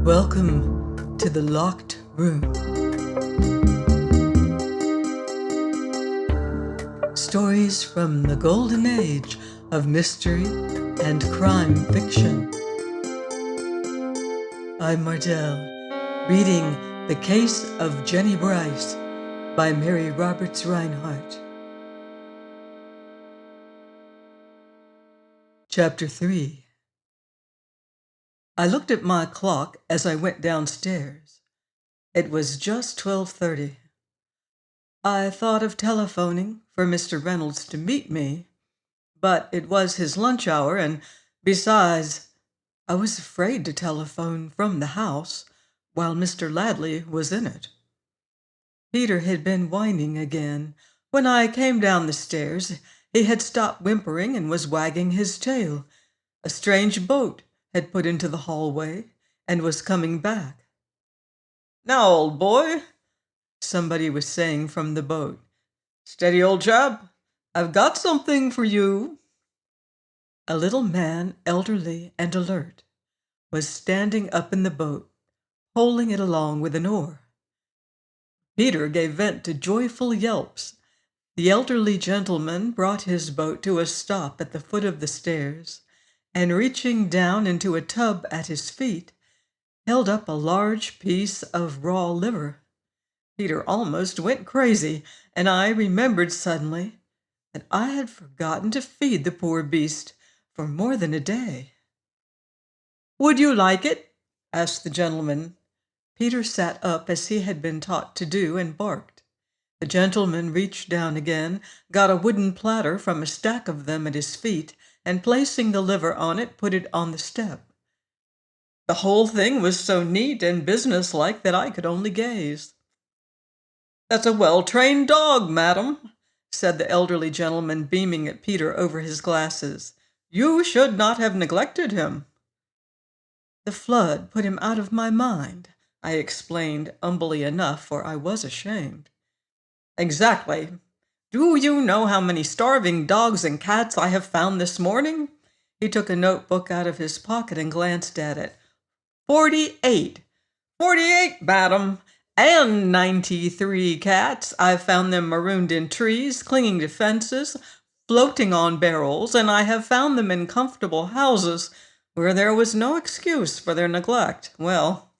Welcome to the Locked Room. Stories from the golden age of mystery and crime fiction. I'm Martell, reading The Case of Jennie Brice by Mary Roberts Reinhardt. Chapter 3. I looked at my clock as I went downstairs. It was just 12:30. I thought of telephoning for Mr. Reynolds to meet me, but it was his lunch hour, and besides, I was afraid to telephone from the house while Mr. Ladley was in it. Peter had been whining again. When I came down the stairs, he had stopped whimpering and was wagging his tail. A strange boat had put into the hallway and was coming back. "Now, old boy," somebody was saying from the boat. "Steady, old chap. I've got something for you." A little man, elderly and alert, was standing up in the boat, poling it along with an oar. Peter gave vent to joyful yelps. The elderly gentleman brought his boat to a stop at the foot of the stairs, and reaching down into a tub at his feet, held up a large piece of raw liver. Peter almost went crazy, and I remembered suddenly that I had forgotten to feed the poor beast for more than a day. "Would you like it?" asked the gentleman. Peter sat up as he had been taught to do and barked. The gentleman reached down again, got a wooden platter from a stack of them at his feet, and placing the liver on it, put it on the step. The whole thing was so neat and businesslike that I could only gaze. "That's a well-trained dog, madam," said the elderly gentleman, beaming at Peter over his glasses. "You should not have neglected him." "The flood put him out of my mind," I explained, humbly enough, for I was ashamed. "Exactly. Do you know how many starving dogs and cats I have found this morning?" He took a notebook out of his pocket and glanced at it. 48. 48, madam. And 93 cats. I've found them marooned in trees, clinging to fences, floating on barrels, and I have found them in comfortable houses where there was no excuse for their neglect. Well,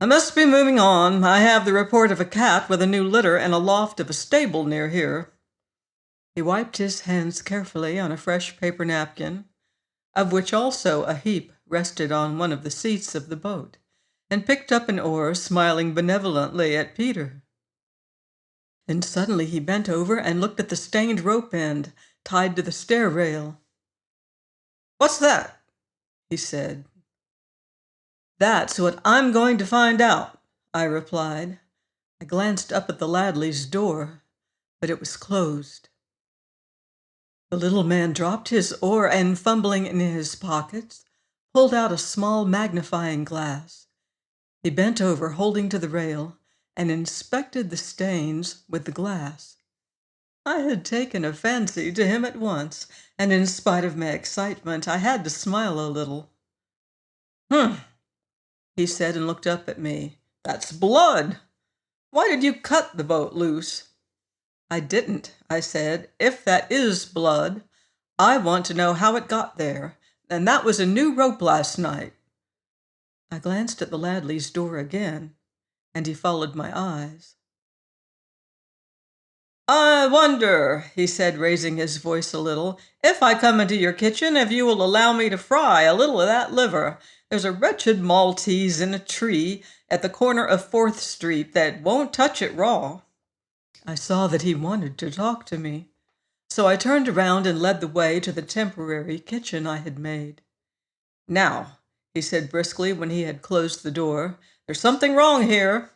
I must be moving on. I have the report of a cat with a new litter in a loft of a stable near here." He wiped his hands carefully on a fresh paper napkin, of which also a heap rested on one of the seats of the boat, and picked up an oar, smiling benevolently at Peter. And suddenly he bent over and looked at the stained rope end tied to the stair rail. "What's that?" he said. "That's what I'm going to find out," I replied. I glanced up at the Ladleys' door, but it was closed. The little man dropped his oar and, fumbling in his pockets, pulled out a small magnifying glass. He bent over, holding to the rail, and inspected the stains with the glass. I had taken a fancy to him at once, and in spite of my excitement, I had to smile a little. "Humph," he said, and looked up at me. "That's blood. Why did you cut the boat loose?" "I didn't," I said. "If that is blood, I want to know how it got there. And that was a new rope last night." I glanced at the Ladleys' door again, and he followed my eyes. "I wonder," he said, raising his voice a little, "if I come into your kitchen, if you will allow me to fry a little of that liver. There's a wretched Maltese in a tree at the corner of 4th Street that won't touch it raw." I saw that he wanted to talk to me, so I turned around and led the way to the temporary kitchen I had made. "Now," he said briskly when he had closed the door, "there's something wrong here.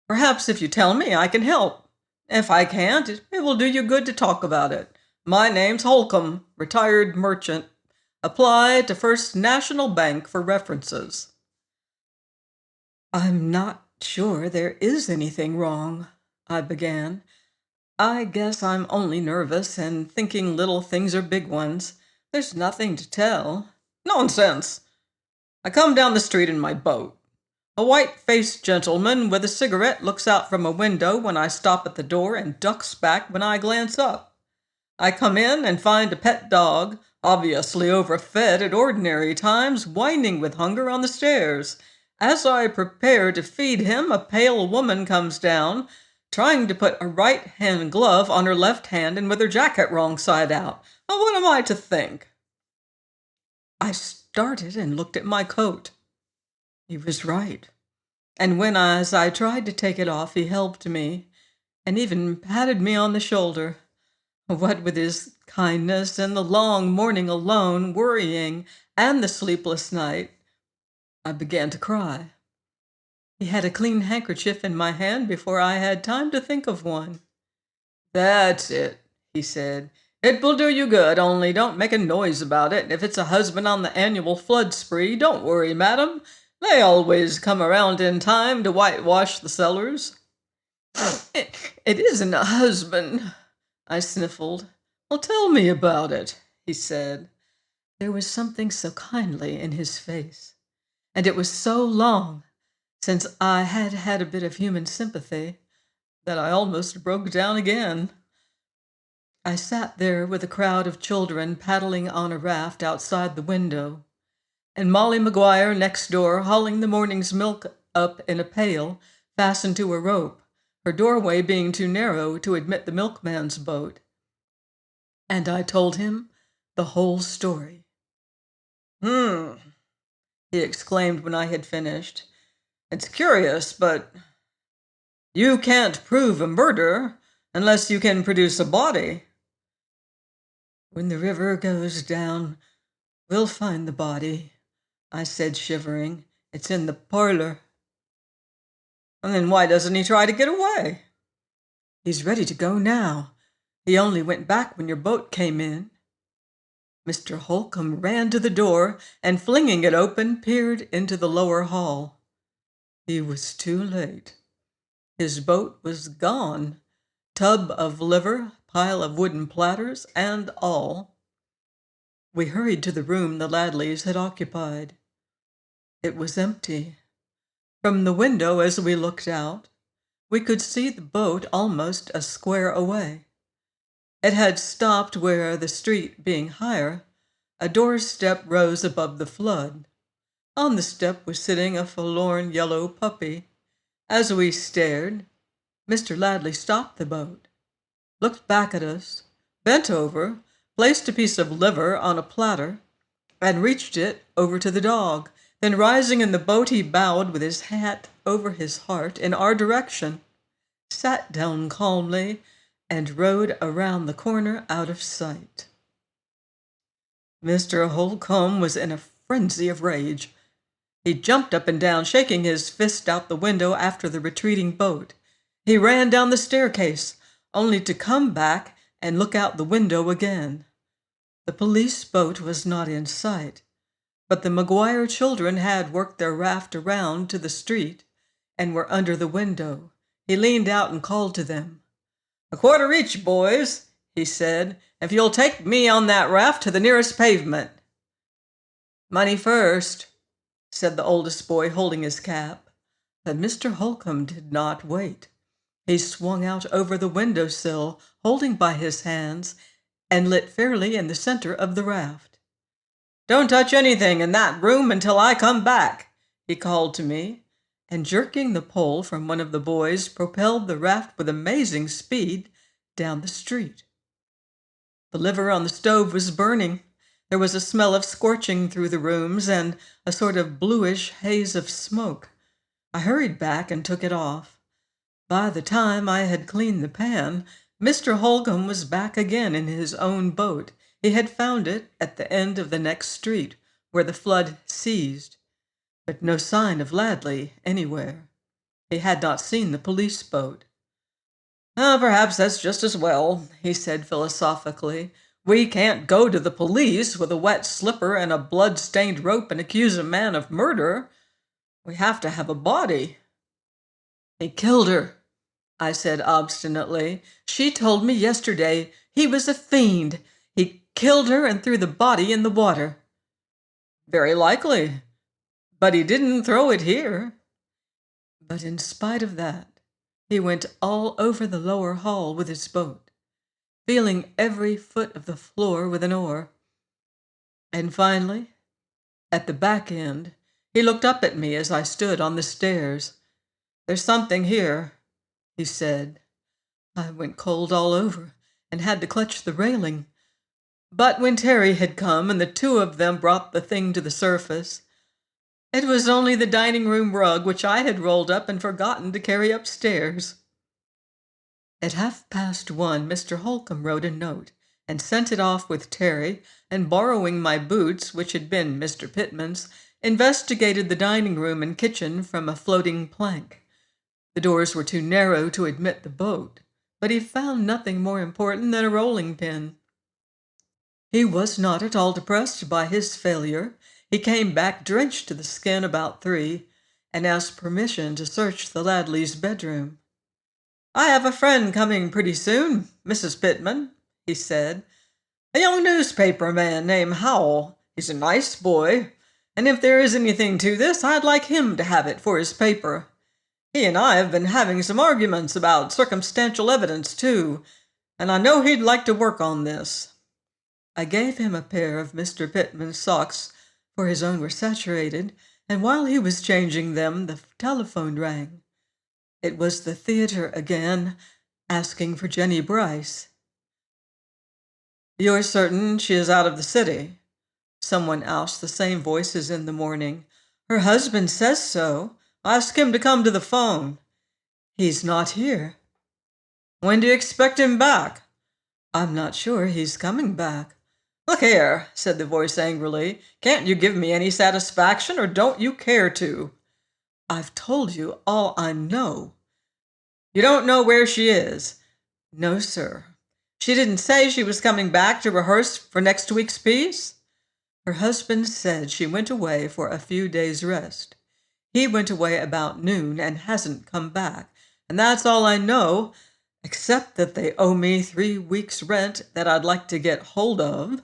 Perhaps if you tell me, I can help. If I can't, it will do you good to talk about it. My name's Holcombe, retired merchant. Apply to First National Bank for references." "I'm not sure there is anything wrong," I began. "I guess I'm only nervous and thinking little things are big ones. There's nothing to tell." "Nonsense. I come down the street in my boat. A white-faced gentleman with a cigarette looks out from a window when I stop at the door and ducks back when I glance up. I come in and find a pet dog, obviously overfed at ordinary times, whining with hunger on the stairs. As I prepare to feed him, a pale woman comes down, trying to put a right-hand glove on her left hand and with her jacket wrong side out. Well, what am I to think? I started and looked at my coat. He was right. And as I tried to take it off, he helped me and even patted me on the shoulder. What with his kindness and the long morning alone, worrying, and the sleepless night, I began to cry. He had a clean handkerchief in my hand before I had time to think of one. "That's it," he said. "It will do you good, only don't make a noise about it. If it's a husband on the annual flood spree, don't worry, madam. They always come around in time to whitewash the cellars." It isn't a husband," I sniffled. "Well, tell me about it," he said. There was something so kindly in his face, and it was so long since I had had a bit of human sympathy that I almost broke down again. I sat there with a crowd of children paddling on a raft outside the window, and Molly Maguire next door hauling the morning's milk up in a pail fastened to a rope, her doorway being too narrow to admit the milkman's boat. And I told him the whole story. He exclaimed when I had finished. "It's curious, but you can't prove a murder unless you can produce a body." "When the river goes down, we'll find the body," I said, shivering. "It's in the parlor." "And then why doesn't he try to get away?" "He's ready to go now. He only went back when your boat came in." Mr. Holcombe ran to the door and, flinging it open, peered into the lower hall. He was too late. His boat was gone, tub of liver, pile of wooden platters, and all. We hurried to the room the Ladleys had occupied. It was empty. From the window, as we looked out, we could see the boat almost a square away. It had stopped where, the street being higher, a doorstep rose above the flood. On the step was sitting a forlorn yellow puppy. As we stared, Mr. Ladley stopped the boat, looked back at us, bent over, placed a piece of liver on a platter, and reached it over to the dog. Then, rising in the boat, he bowed with his hat over his heart in our direction, sat down calmly, and rode around the corner out of sight. Mr. Holcombe was in a frenzy of rage. He jumped up and down, shaking his fist out the window after the retreating boat. He ran down the staircase, only to come back and look out the window again. The police boat was not in sight, but the Maguire children had worked their raft around to the street and were under the window. He leaned out and called to them. "A quarter each, boys," he said, "if you'll take me on that raft to the nearest pavement." "Money first," said the oldest boy, holding his cap. But Mr. Holcombe did not wait. He swung out over the window-sill, holding by his hands, and lit fairly in the center of the raft. "Don't touch anything in that room until I come back," he called to me, and jerking the pole from one of the boys, propelled the raft with amazing speed down the street. The liver on the stove was burning. There was a smell of scorching through the rooms and a sort of bluish haze of smoke. I hurried back and took it off. By the time I had cleaned the pan, Mr. Holcombe was back again in his own boat. He had found it at the end of the next street, where the flood ceased, but no sign of Ladley anywhere. He had not seen the police boat. "Perhaps that's just as well," he said philosophically. "We can't go to the police with a wet slipper and a blood-stained rope and accuse a man of murder. We have to have a body." "He killed her," I said obstinately. "She told me yesterday he was a fiend. He killed her and threw the body in the water." "Very likely, but he didn't throw it here." But in spite of that, he went all over the lower hall with his boat, feeling every foot of the floor with an oar. And finally, at the back end, he looked up at me as I stood on the stairs. "There's something here," he said. I went cold all over and had to clutch the railing. But when Terry had come and the two of them brought the thing to the surface, it was only the dining room rug which I had rolled up and forgotten to carry upstairs. At 1:30, Mr. Holcombe wrote a note and sent it off with Terry, and borrowing my boots, which had been Mr. Pittman's, investigated the dining room and kitchen from a floating plank. The doors were too narrow to admit the boat, but he found nothing more important than a rolling pin. He was not at all depressed by his failure. He came back drenched to the skin about 3 and asked permission to search the Ladleys' bedroom. "I have a friend coming pretty soon, Mrs. Pittman," he said. "A young newspaper man named Howell. He's a nice boy, and if there is anything to this, I'd like him to have it for his paper. He and I have been having some arguments about circumstantial evidence, too, and I know he'd like to work on this." I gave him a pair of Mr. Pittman's socks, for his own were saturated, and while he was changing them, the telephone rang. It was the theater again, asking for Jennie Brice. "You're certain she is out of the city?" someone asked, the same voice as in the morning. "Her husband says so. Ask him to come to the phone." "He's not here." "When do you expect him back?" "I'm not sure he's coming back." "Look here," said the voice angrily. "Can't you give me any satisfaction, or don't you care to?" "I've told you all I know." "You don't know where she is?" "No, sir." "She didn't say she was coming back to rehearse for next week's piece?" "Her husband said she went away for a few days' rest. He went away about noon and hasn't come back, and that's all I know, except that they owe me 3 weeks' rent that I'd like to get hold of."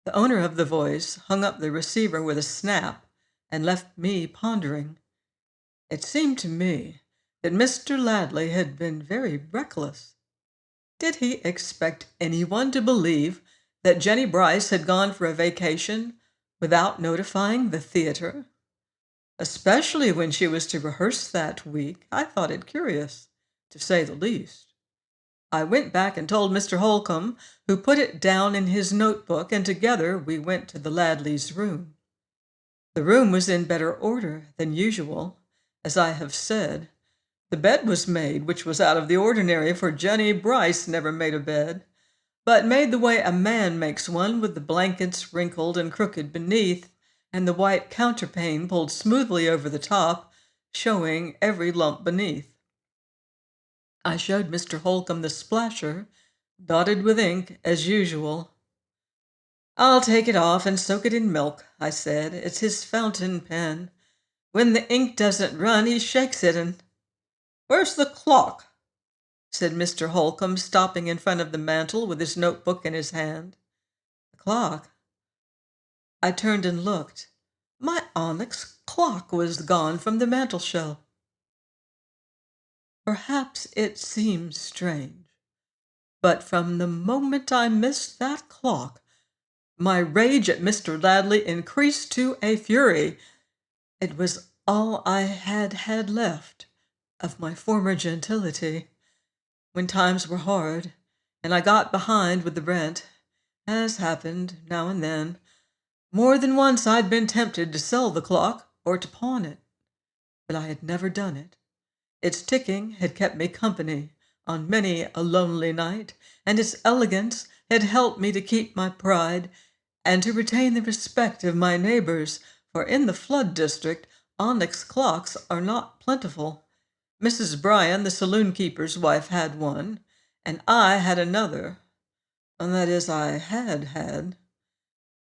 The owner of the voice hung up the receiver with a snap and left me pondering. It seemed to me that Mr. Ladley had been very reckless. Did he expect anyone to believe that Jennie Brice had gone for a vacation without notifying the theater? Especially when she was to rehearse that week, I thought it curious, to say the least. I went back and told Mr. Holcombe, who put it down in his notebook, and together we went to the Ladleys' room. The room was in better order than usual, as I have said. The bed was made, which was out of the ordinary, for Jennie Brice never made a bed, but made the way a man makes one, with the blankets wrinkled and crooked beneath, and the white counterpane pulled smoothly over the top, showing every lump beneath. I showed Mr. Holcombe the splasher, dotted with ink, as usual. "I'll take it off and soak it in milk," I said. "It's his fountain pen. When the ink doesn't run, he shakes it and—" "Where's the clock?" said Mr. Holcombe, stopping in front of the mantel with his notebook in his hand. The clock? I turned and looked. My onyx clock was gone from the mantel-shelf. Perhaps it seems strange, but from the moment I missed that clock, my rage at Mr. Ladley increased to a fury. It was all I had left of my former gentility. When times were hard, and I got behind with the rent, as happened now and then, more than once I'd been tempted to sell the clock or to pawn it, but I had never done it. Its ticking had kept me company on many a lonely night, and its elegance had helped me to keep my pride and to retain the respect of my neighbors, for in the flood district onyx clocks are not plentiful. Mrs. Bryan, the saloon-keeper's wife, had one, and I had another. That is, I had had.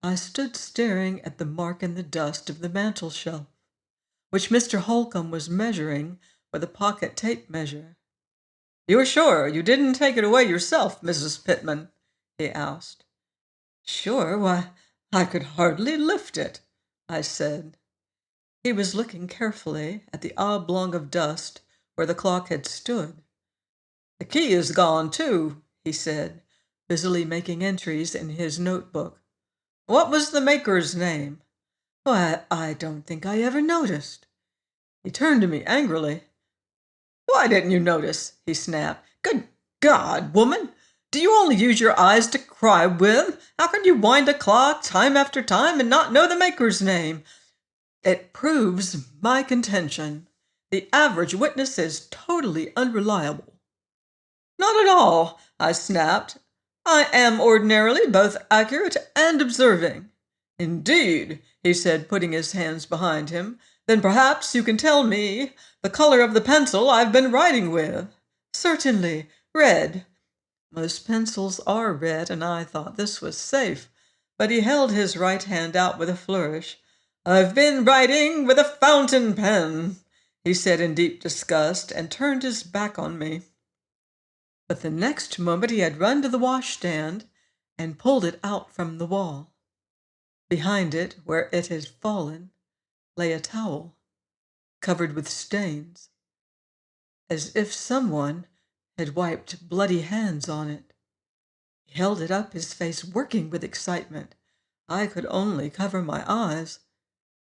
I stood staring at the mark in the dust of the mantel-shelf, which Mr. Holcombe was measuring with a pocket tape measure. "You're sure you didn't take it away yourself, Mrs. Pittman?" he asked. "Sure? Why, I could hardly lift it," I said. He was looking carefully at the oblong of dust where the clock had stood. "The key is gone, too," he said, busily making entries in his notebook. "What was the maker's name?" "Why, I don't think I ever noticed." He turned to me angrily. "Why didn't you notice?" he snapped. "Good God, woman! Do you only use your eyes to cry with? How can you wind a clock time after time and not know the maker's name?" "It proves my contention. The average witness is totally unreliable." "Not at all," I snapped. "I am ordinarily both accurate and observing." "Indeed," he said, putting his hands behind him. "Then perhaps you can tell me the color of the pencil I've been writing with." "Certainly. Red." Most pencils are red, and I thought this was safe. But he held his right hand out with a flourish. "I've been writing with a fountain pen," he said in deep disgust, and turned his back on me. But the next moment he had run to the washstand and pulled it out from the wall. Behind it, where it had fallen, lay a towel, covered with stains, as if someone had wiped bloody hands on it. He held it up, his face working with excitement. I could only cover my eyes.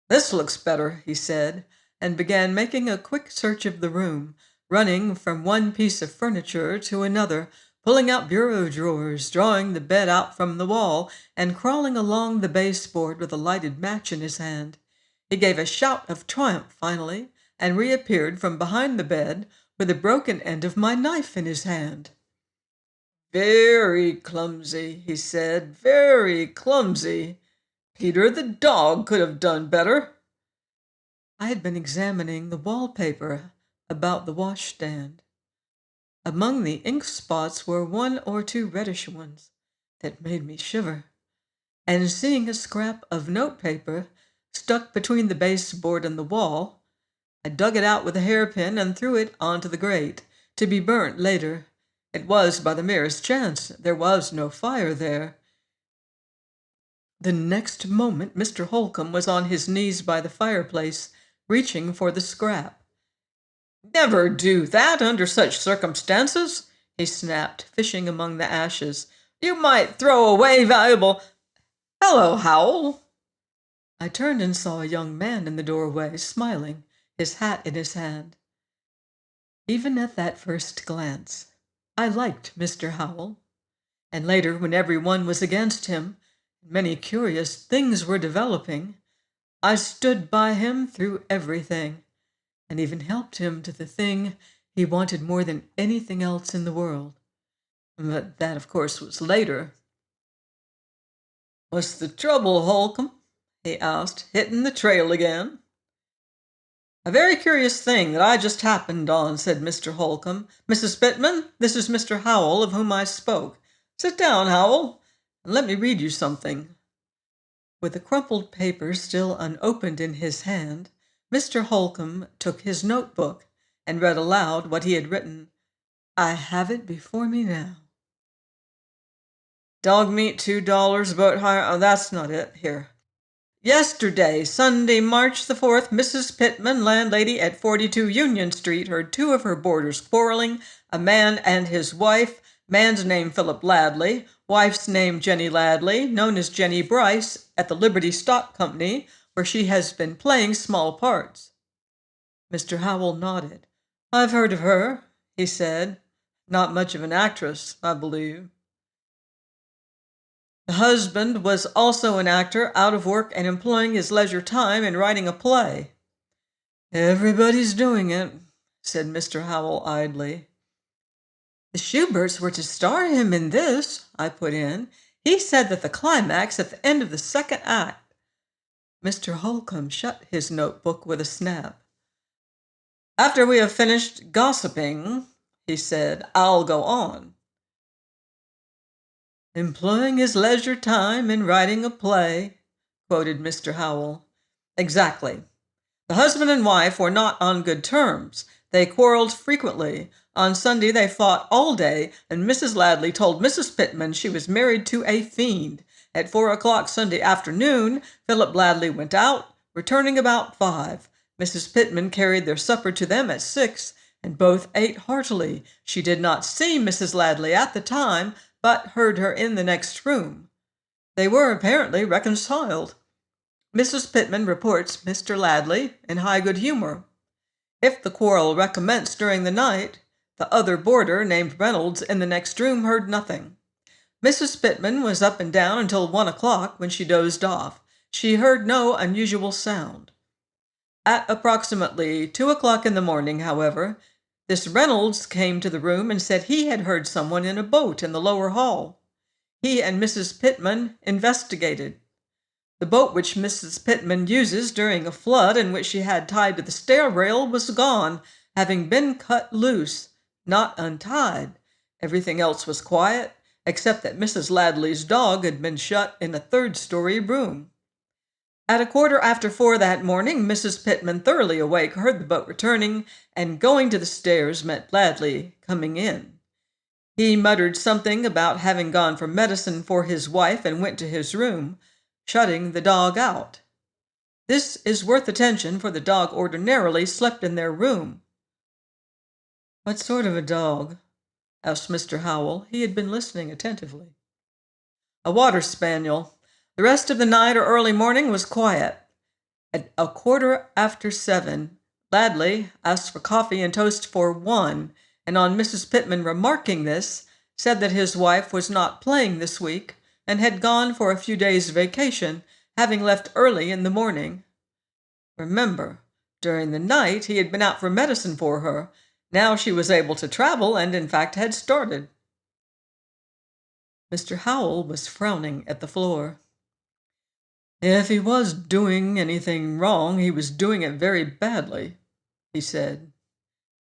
"This looks better," he said, and began making a quick search of the room, running from one piece of furniture to another, pulling out bureau drawers, drawing the bed out from the wall, and crawling along the baseboard with a lighted match in his hand. He gave a shout of triumph finally, and reappeared from behind the bed with the broken end of my knife in his hand. "Very clumsy," he said, "very clumsy. Peter the dog could have done better." I had been examining the wallpaper about the washstand. Among the ink spots were one or two reddish ones that made me shiver, and seeing a scrap of notepaper stuck between the baseboard and the wall, I dug it out with a hairpin and threw it onto the grate, to be burnt later. It was by the merest chance. There was no fire there. The next moment Mr. Holcombe was on his knees by the fireplace, reaching for the scrap. "Never do that under such circumstances," he snapped, fishing among the ashes. "You might throw away valuable—" "Hello, Howell." I turned and saw a young man in the doorway, smiling, his hat in his hand. Even at that first glance, I liked Mr. Howell. And later, when everyone was against him, many curious things were developing, I stood by him through everything, and even helped him to the thing he wanted more than anything else in the world. But that, of course, was later. "What's the trouble, Holcombe?" he asked. "Hitting the trail again?" "A very curious thing that I just happened on," said Mr. Holcombe. "Mrs. Pittman, this is Mr. Howell, of whom I spoke. Sit down, Howell, and let me read you something." With the crumpled paper still unopened in his hand, Mr. Holcombe took his notebook and read aloud what he had written. I have it before me now. "Dog meat, $2, boat hire—" Oh, that's not it. Here. "Yesterday, Sunday, March the 4th, Mrs. Pittman, landlady at 42 Union Street, heard two of her boarders quarreling, a man and his wife, man's name Philip Ladley, wife's name Jennie Ladley, known as Jennie Brice, at the Liberty Stock Company, where she has been playing small parts." Mr. Howell nodded. "I've heard of her," he said. "Not much of an actress, I believe." The husband was also an actor, out of work and employing his leisure time in writing a play. "Everybody's doing it," said Mr. Howell idly. "The Schuberts were to star him in this," I put in. "He said that the climax at the end of the second act—" Mr. Holcombe shut his notebook with a snap. "After we have finished gossiping," he said, "I'll go on." "Employing his leisure time in writing a play," quoted Mr. Howell. "Exactly. The husband and wife were not on good terms. They quarreled frequently. On Sunday they fought all day, and Mrs. Ladley told Mrs. Pittman she was married to a fiend. At 4 o'clock Sunday afternoon, Philip Ladley went out, returning about 5. Mrs. Pittman carried their supper to them at 6, and both ate heartily. She did not see Mrs. Ladley at the time, but heard her in the next room. They were apparently reconciled. Mrs. Pittman reports Mr. Ladley in high good humor. If the quarrel recommenced during the night, the other boarder, named Reynolds, in the next room heard nothing. Mrs. Pittman was up and down until 1 o'clock, when she dozed off. She heard no unusual sound. At approximately 2 o'clock in the morning, however, this Reynolds came to the room and said he had heard someone in a boat in the lower hall. He and Mrs. Pittman investigated. The boat which Mrs. Pittman uses during a flood and which she had tied to the stair rail was gone, having been cut loose, not untied. Everything else was quiet, except that Mrs. Ladley's dog had been shut in a third-story room. At 4:15 that morning, Mrs. Pittman, thoroughly awake, heard the boat returning, and going to the stairs met Ladley coming in. He muttered something about having gone for medicine for his wife and went to his room, shutting the dog out. This is worth attention, for the dog ordinarily slept in their room. "What sort of a dog?" asked Mr. Howell. He had been listening attentively. "A water spaniel. The rest of the night or early morning was quiet. At 7:15, Ladley asked for coffee and toast for 1, and on Mrs. Pittman remarking this, said that his wife was not playing this week and had gone for a few days' vacation, having left early in the morning. Remember, during the night he had been out for medicine for her. Now she was able to travel and, in fact, had started." Mr. Howell was frowning at the floor. "If he was doing anything wrong, he was doing it very badly," he said.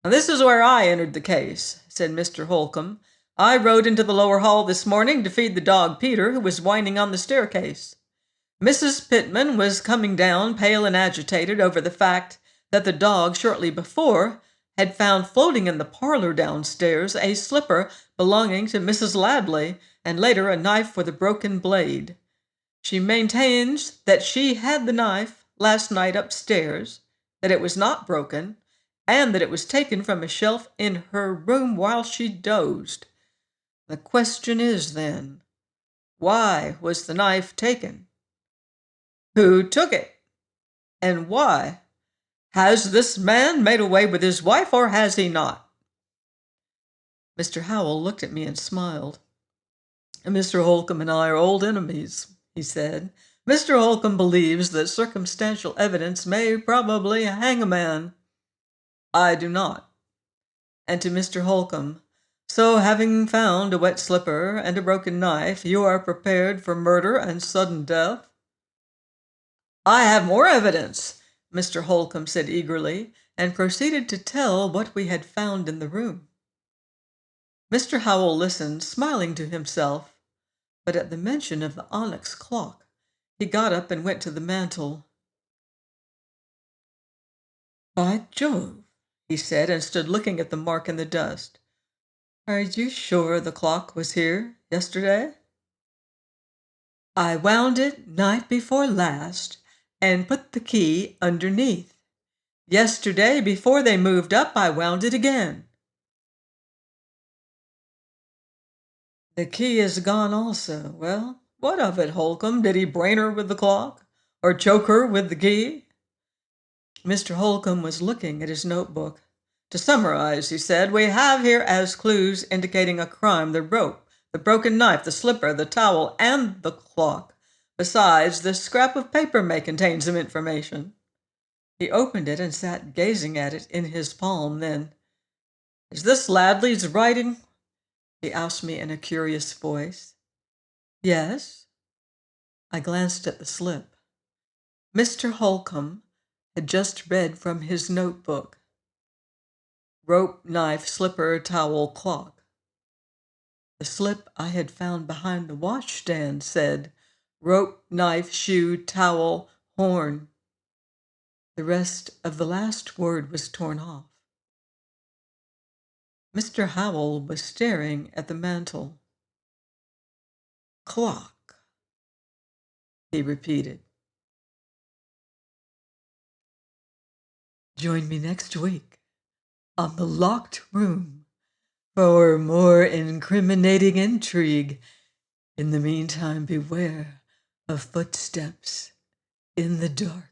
"Now, this is where I entered the case," said Mr. Holcombe. "I rode into the lower hall this morning to feed the dog Peter, who was whining on the staircase. Mrs. Pittman was coming down, pale and agitated, over the fact that the dog, shortly before, had found floating in the parlor downstairs a slipper belonging to Mrs. Ladley, and later a knife with a broken blade. She maintains that she had the knife last night upstairs, that it was not broken, and that it was taken from a shelf in her room while she dozed. The question is, then, why was the knife taken? Who took it? And why? Has this man made away with his wife, or has he not?" Mr. Howell looked at me and smiled. "Mr. Holcombe and I are old enemies," he said. "Mr. Holcombe believes that circumstantial evidence may probably hang a man. I do not." And to Mr. Holcombe, "So, having found a wet slipper and a broken knife, you are prepared for murder and sudden death?" "I have more evidence," Mr. Holcombe said eagerly, and proceeded to tell what we had found in the room. Mr. Howell listened, smiling to himself, but at the mention of the onyx clock, he got up and went to the mantel. "By Jove," he said, and stood looking at the mark in the dust. "Are you sure the clock was here yesterday?" "I wound it night before last and put the key underneath. Yesterday, before they moved up, I wound it again." "The key is gone also. Well, what of it, Holcombe? Did he brain her with the clock, or choke her with the key?" Mr. Holcombe was looking at his notebook. "To summarize," he said, "we have here as clues indicating a crime the rope, the broken knife, the slipper, the towel, and the clock. Besides, this scrap of paper may contain some information." He opened it and sat gazing at it in his palm. Then, "Is this Ladley's writing?" he asked me in a curious voice. "Yes." I glanced at the slip. Mr. Holcombe had just read from his notebook. Rope, knife, slipper, towel, clock. The slip I had found behind the washstand said rope, knife, shoe, towel, horn. The rest of the last word was torn off. Mr. Howell was staring at the mantel. "Clock," he repeated. Join me next week on The Locked Room for more incriminating intrigue. In the meantime, beware of footsteps in the dark.